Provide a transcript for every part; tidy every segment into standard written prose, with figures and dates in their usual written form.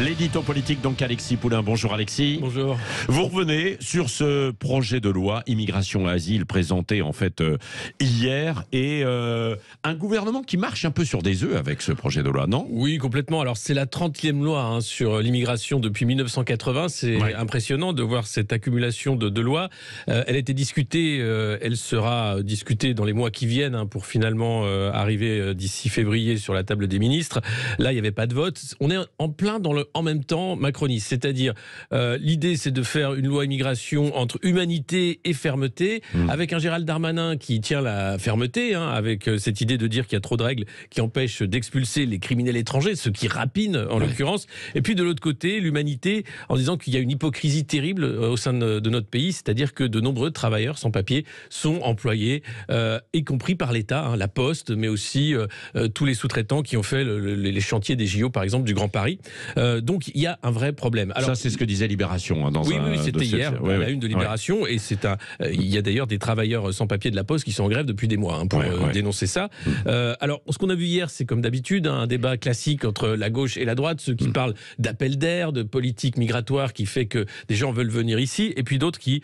L'édito politique, donc Alexis Poulain. Bonjour Alexis. Bonjour. Vous revenez sur ce projet de loi immigration et asile présenté en fait hier et un gouvernement qui marche un peu sur des œufs avec ce projet de loi, non? Oui, complètement. Alors c'est la 30e loi sur l'immigration depuis 1980. C'est impressionnant de voir cette accumulation de lois. Elle a été discutée, elle sera discutée dans les mois qui viennent pour finalement arriver d'ici février sur la table des ministres. Là, il n'y avait pas de vote. On est en plein dans le en même temps macroniste, c'est-à-dire l'idée c'est de faire une loi immigration entre humanité et fermeté, avec un Gérald Darmanin qui tient la fermeté, avec cette idée de dire qu'il y a trop de règles qui empêchent d'expulser les criminels étrangers, ceux qui rapinent en l'occurrence, et puis de l'autre côté l'humanité en disant qu'il y a une hypocrisie terrible au sein de notre pays, c'est-à-dire que de nombreux travailleurs sans papier sont employés, y compris par l'État, la Poste, mais aussi tous les sous-traitants qui ont fait les chantiers des JO par exemple du Grand Paris. Donc il y a un vrai problème. Alors, ça c'est ce que disait Libération dans oui, c'était hier, la une de Libération, et il y a d'ailleurs des travailleurs sans papier de la Poste qui sont en grève depuis des mois pour dénoncer ça. Alors ce qu'on a vu hier, c'est comme d'habitude un débat classique entre la gauche et la droite, ceux qui parlent d'appel d'air, de politique migratoire qui fait que des gens veulent venir ici, et puis d'autres qui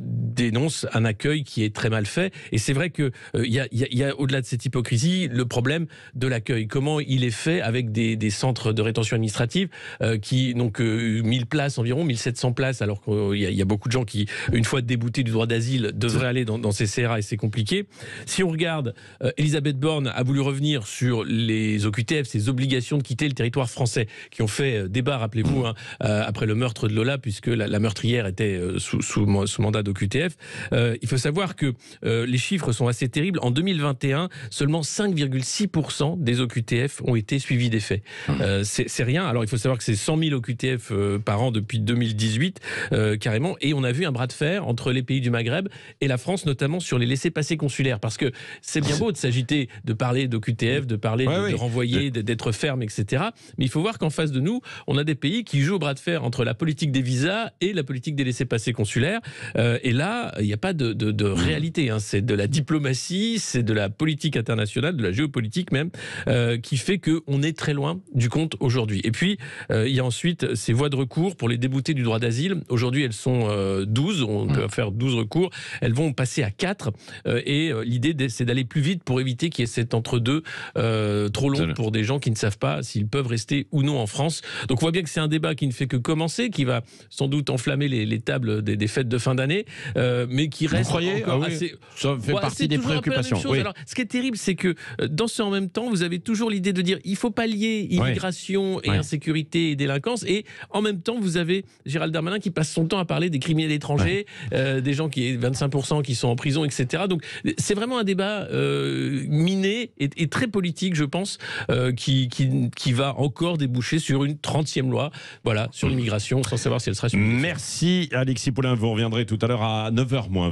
dénoncent un accueil qui est très mal fait. Et c'est vrai que il y a au-delà de cette hypocrisie le problème de l'accueil. Comment il est fait avec des centres de rétention administrative qui n'ont que 1000 places environ, 1700 places, alors qu'il y a beaucoup de gens qui, une fois déboutés du droit d'asile, devraient aller dans ces CRA, et c'est compliqué. Si on regarde, Elisabeth Borne a voulu revenir sur les OQTF, ces obligations de quitter le territoire français, qui ont fait débat, rappelez-vous, après le meurtre de Lola, puisque la meurtrière était sous mandat d'OQTF. Il faut savoir que les chiffres sont assez terribles. En 2021, seulement 5,6% des OQTF ont été suivis des faits. C'est rien. Alors il faut savoir que c'est 100 000 OQTF par an depuis 2018, carrément. Et on a vu un bras de fer entre les pays du Maghreb et la France, notamment sur les laissez-passer consulaires. Parce que c'est bien beau de s'agiter, de parler d'OQTF, de parler de renvoyer, d'être ferme, etc. Mais il faut voir qu'en face de nous, on a des pays qui jouent au bras de fer entre la politique des visas et la politique des laissez-passer consulaires. Et là, il n'y a pas de réalité. C'est de la diplomatie, c'est de la politique internationale, de la géopolitique même, qui fait qu'on est très loin du compte aujourd'hui. Et puis, il y a ensuite ces voies de recours pour les déboutés du droit d'asile. Aujourd'hui, elles sont 12. On peut faire 12 recours. Elles vont passer à 4. Et l'idée, c'est d'aller plus vite pour éviter qu'il y ait cet entre-deux trop long pour des gens qui ne savent pas s'ils peuvent rester ou non en France. Donc, on voit bien que c'est un débat qui ne fait que commencer, qui va sans doute enflammer les tables des fêtes de fin d'année, mais qui reste encore assez... Ça fait partie des préoccupations. Alors, ce qui est terrible, c'est que dans ce en même temps, vous avez toujours l'idée de dire il ne faut pas lier immigration et insécurité et délinquance, et en même temps, vous avez Gérald Darmanin qui passe son temps à parler des criminels étrangers, des gens qui 25% qui sont en prison, etc. Donc c'est vraiment un débat miné et très politique, je pense, qui va encore déboucher sur une 30e loi, sur l'immigration, sans savoir si elle sera suivie. Merci Alexis Poulain, vous reviendrez tout à l'heure à 9h moins 20.